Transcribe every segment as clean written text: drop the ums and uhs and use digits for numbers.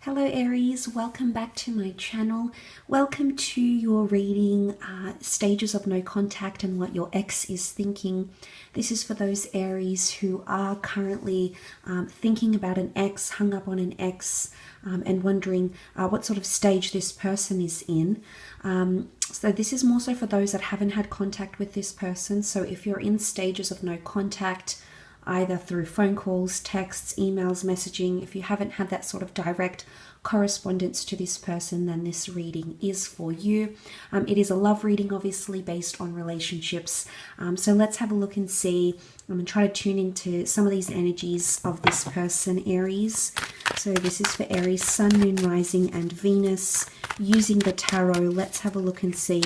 Hello Aries, welcome back to my channel. Welcome to your reading, Stages of No Contact and What Your Ex is Thinking. This is for those Aries who are currently thinking about an ex, hung up on an ex, and wondering what sort of stage this person is in. So this is more so for those that haven't had contact with this person. So if you're in stages of no contact, either through phone calls, texts, emails, messaging, if you haven't had that sort of direct correspondence to this person, then this reading is for you. It is a love reading, obviously, based on relationships. So let's have a look and see. I'm going to try to tune into some of these energies of this person, Aries. So this is for Aries, Sun, Moon, Rising, and Venus. Using the tarot, let's have a look and see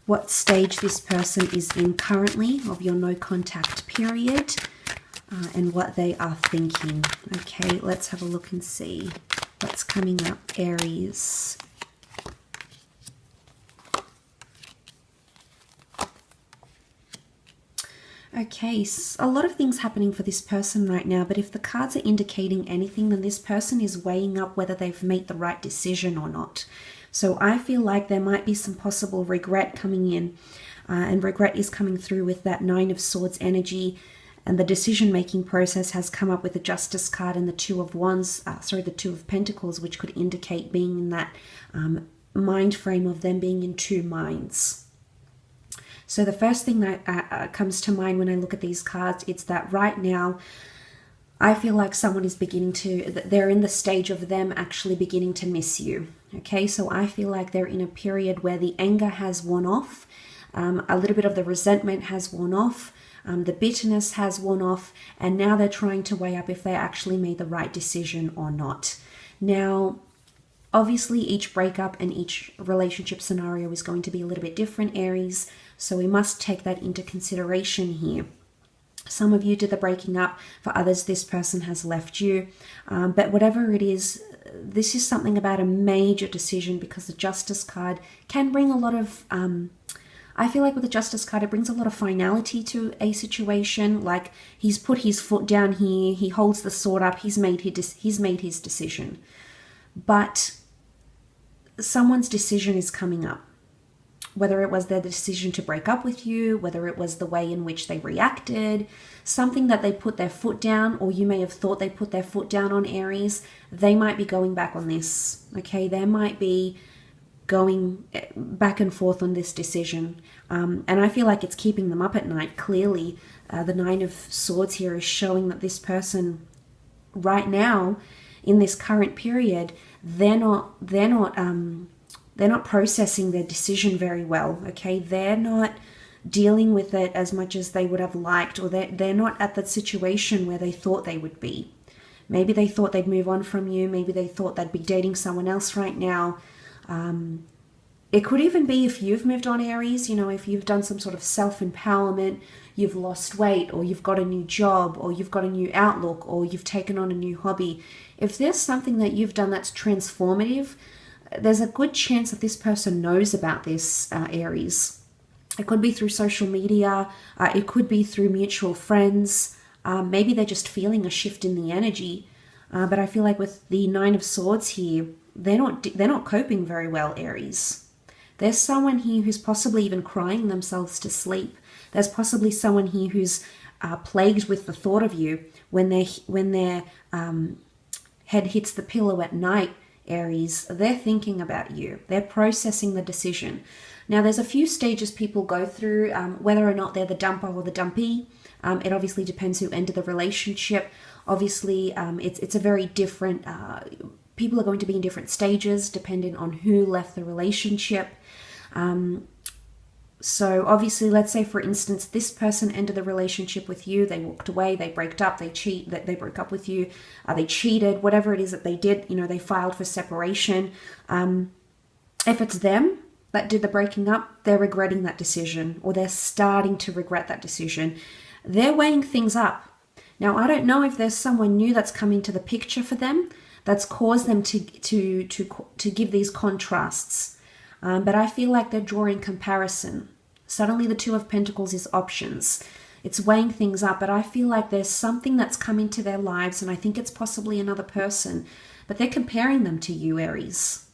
what stage this person is in currently of your no contact period, and what they are thinking. Okay, let's have a look and see what's coming up, Aries. Okay, so a lot of things happening for this person right now, but if the cards are indicating anything, then this person is weighing up whether they've made the right decision or not. So I feel like there might be some possible regret coming in, and regret is coming through with that Nine of Swords energy, and the decision-making process has come up with the Justice card and the Two of Wands, the Two of Pentacles, which could indicate being in that mind frame of them being in two minds. So the first thing that comes to mind when I look at these cards, it's that right now, I feel like someone is they're in the stage of them actually beginning to miss you. Okay, so I feel like they're in a period where the anger has worn off, a little bit of the resentment has worn off, the bitterness has worn off, and now they're trying to weigh up if they actually made the right decision or not. Now, obviously, each breakup and each relationship scenario is going to be a little bit different, Aries, so we must take that into consideration here. Some of you did the breaking up, for others this person has left you, but whatever it is, this is something about a major decision, because the Justice card can bring a lot of, I feel like with the Justice card, it brings a lot of finality to a situation. Like, he's put his foot down here, he holds the sword up, he's made his decision. But someone's decision is coming up. Whether it was their decision to break up with you, whether it was the way in which they reacted, something that they put their foot down, or you may have thought they put their foot down on, Aries, they might be going back on this, okay? They might be going back and forth on this decision. And I feel like it's keeping them up at night. Clearly, the Nine of Swords here is showing that this person right now, in this current period, they're not processing their decision very well, okay? They're not dealing with it as much as they would have liked, or they're not at the situation where they thought they would be. Maybe they thought they'd move on from you. Maybe they thought they'd be dating someone else right now. It could even be if you've moved on, Aries, you know, if you've done some sort of self-empowerment, you've lost weight, or you've got a new job, or you've got a new outlook, or you've taken on a new hobby. If there's something that you've done that's transformative, there's a good chance that this person knows about this, Aries. It could be through social media. It could be through mutual friends. Maybe they're just feeling a shift in the energy. But I feel like with the Nine of Swords here, they're not coping very well, Aries. There's someone here who's possibly even crying themselves to sleep. There's possibly someone here who's plagued with the thought of you when their head hits the pillow at night, Aries. They're thinking about you. They're processing the decision. Now, there's a few stages people go through, whether or not they're the dumper or the dumpy. It obviously depends who ended the relationship. Obviously, it's a very different, people are going to be in different stages depending on who left the relationship. So obviously, let's say, for instance, this person ended the relationship with you. They walked away, they broke up, they broke up with you, they cheated, whatever it is that they did, you know, they filed for separation. If it's them that did the breaking up, they're regretting that decision, or they're starting to regret that decision. They're weighing things up. Now, I don't know if there's someone new that's come into the picture for them that's caused them to give these contrasts. But I feel like they're drawing comparison. Suddenly the Two of Pentacles is options. It's weighing things up, but I feel like there's something that's come into their lives, and I think it's possibly another person, but they're comparing them to you, Aries.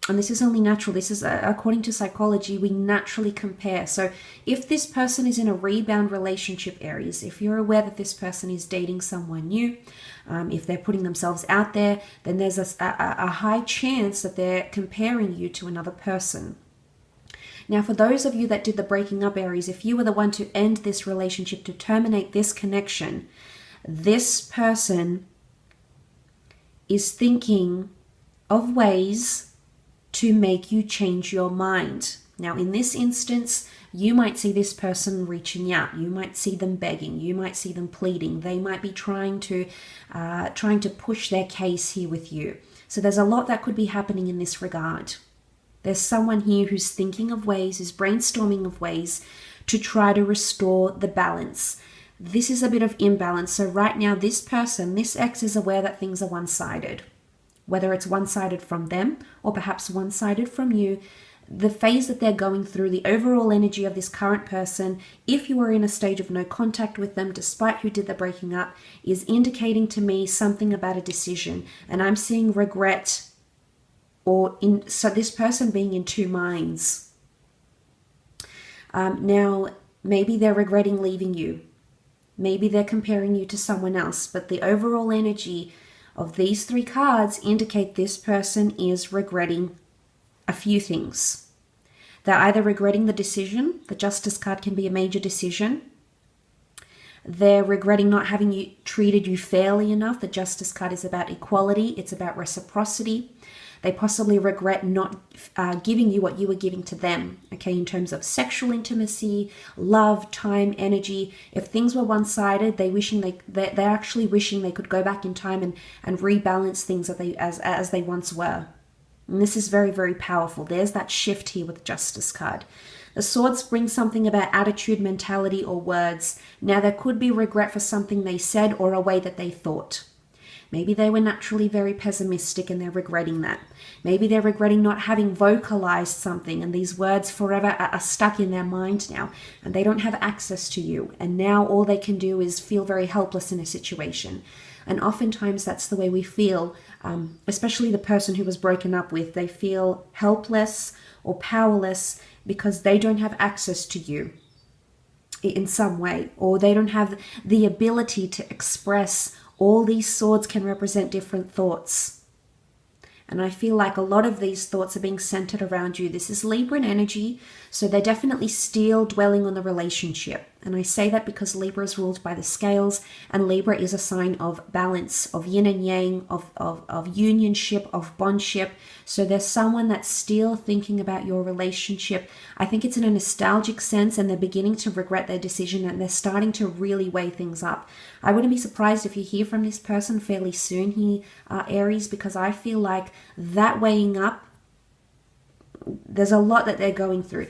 And this is only natural. This is, according to psychology, we naturally compare. So if this person is in a rebound relationship, Aries, if you're aware that this person is dating someone new, if they're putting themselves out there, then there's a high chance that they're comparing you to another person. Now, for those of you that did the breaking up, Aries, if you were the one to end this relationship, to terminate this connection, this person is thinking of ways to make you change your mind. Now, in this instance, you might see this person reaching out. You might see them begging. You might see them pleading. They might be trying to push their case here with you. So there's a lot that could be happening in this regard. There's someone here who's thinking of ways, who's brainstorming of ways to try to restore the balance. This is a bit of imbalance. So right now, this person, this ex, is aware that things are one-sided. Whether it's one-sided from them or perhaps one-sided from you, the phase that they're going through, the overall energy of this current person, if you are in a stage of no contact with them, despite who did the breaking up, is indicating to me something about a decision. And I'm seeing regret, so this person being in two minds. Now, maybe they're regretting leaving you. Maybe they're comparing you to someone else, but the overall energy of these three cards indicate this person is regretting a few things. They're either regretting the decision. The Justice card can be a major decision. They're regretting not having treated you fairly enough. The Justice card is about equality. It's about reciprocity. They possibly regret not giving you what you were giving to them, okay, in terms of sexual intimacy, love, time, energy. If things were one-sided, they're actually wishing they could go back in time and rebalance things as they once were. And this is very, very powerful. There's that shift here with the Justice card. The Swords bring something about attitude, mentality, or words. Now, there could be regret for something they said or a way that they thought. Maybe they were naturally very pessimistic and they're regretting that. Maybe they're regretting not having vocalized something, and these words forever are stuck in their mind now, and they don't have access to you. And now all they can do is feel very helpless in a situation. And oftentimes that's the way we feel, especially the person who was broken up with. They feel helpless or powerless because they don't have access to you in some way, or they don't have the ability to express. All these swords can represent different thoughts. And I feel like a lot of these thoughts are being centered around you. This is Libran energy, so they're definitely still dwelling on the relationship. And I say that because Libra is ruled by the scales, and Libra is a sign of balance, of yin and yang, of unionship, of bondship. So there's someone that's still thinking about your relationship. I think it's in a nostalgic sense, and they're beginning to regret their decision, and they're starting to really weigh things up. I wouldn't be surprised if you hear from this person fairly soon here, Aries, because I feel like that weighing up, there's a lot that they're going through.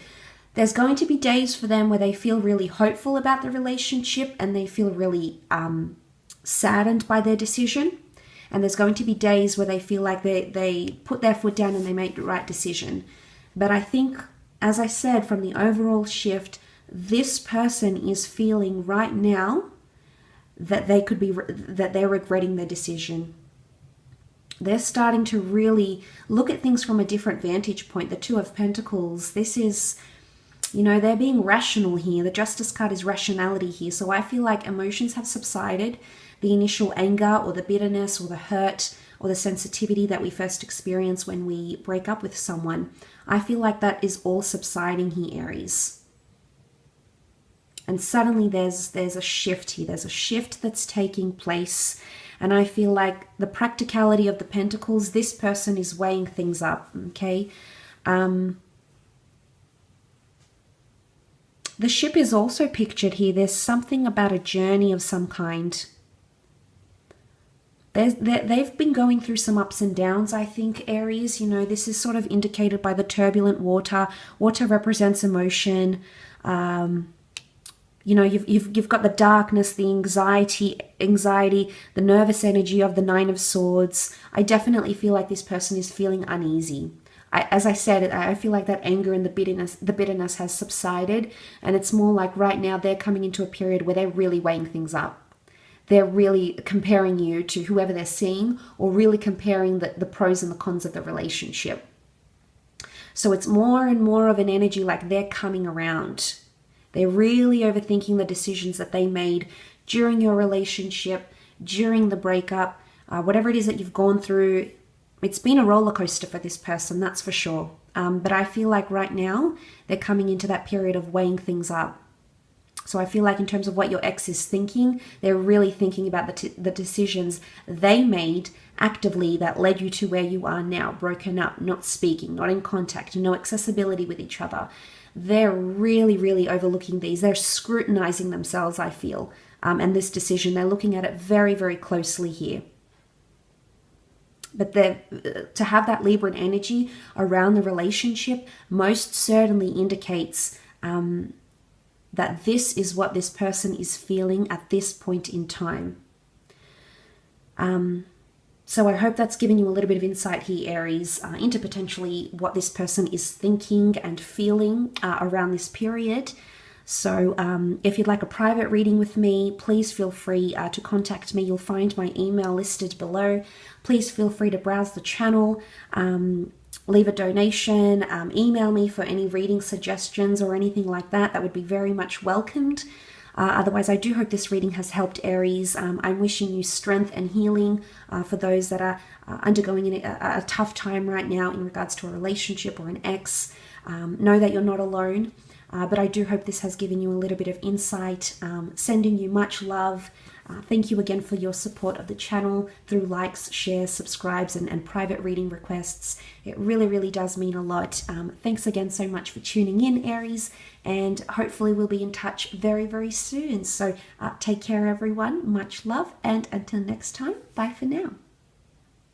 There's going to be days for them where they feel really hopeful about the relationship and they feel really saddened by their decision. And there's going to be days where they feel like they put their foot down and they make the right decision. But I think, as I said, from the overall shift, this person is feeling right now that they're regretting their decision. They're starting to really look at things from a different vantage point. The Two of Pentacles, this is, they're being rational here. The Justice card is rationality here. So I feel like emotions have subsided. The initial anger or the bitterness or the hurt or the sensitivity that we first experience when we break up with someone, I feel like that is all subsiding here, Aries. And suddenly there's a shift here. There's a shift that's taking place. And I feel like the practicality of the Pentacles, this person is weighing things up, okay? The ship is also pictured here. There's something about a journey of some kind. They've been going through some ups and downs, I think, Aries. This is sort of indicated by the turbulent water. Water represents emotion. You've got the darkness, the anxiety, the nervous energy of the Nine of Swords. I definitely feel like this person is feeling uneasy. as I said, I feel like that anger and the bitterness has subsided, and it's more like right now they're coming into a period where they're really weighing things up. They're really comparing you to whoever they're seeing, or really comparing the pros and the cons of the relationship. So it's more and more of an energy like they're coming around. They're really overthinking the decisions that they made during your relationship, during the breakup, whatever it is that you've gone through. It's been a roller coaster for this person, that's for sure. But I feel like right now they're coming into that period of weighing things up. So I feel like in terms of what your ex is thinking, they're really thinking about the decisions they made actively that led you to where you are now, broken up, not speaking, not in contact, no accessibility with each other. They're really, really overlooking these. They're scrutinizing themselves, I feel, and this decision. They're looking at it very, very closely here. But to have that Libran energy around the relationship most certainly indicates that this is what this person is feeling at this point in time. So I hope that's given you a little bit of insight here, Aries, into potentially what this person is thinking and feeling around this period. So if you'd like a private reading with me, please feel free to contact me. You'll find my email listed below. Please feel free to browse the channel, leave a donation, email me for any reading suggestions or anything like that. That would be very much welcomed. Otherwise, I do hope this reading has helped, Aries. I'm wishing you strength and healing for those that are undergoing a tough time right now in regards to a relationship or an ex. Know that you're not alone. But I do hope this has given you a little bit of insight, sending you much love. Thank you again for your support of the channel through likes, shares, subscribes, and private reading requests. It really, really does mean a lot. Thanks again so much for tuning in, Aries, and hopefully we'll be in touch very, very soon. So take care, everyone. Much love, and until next time, bye for now.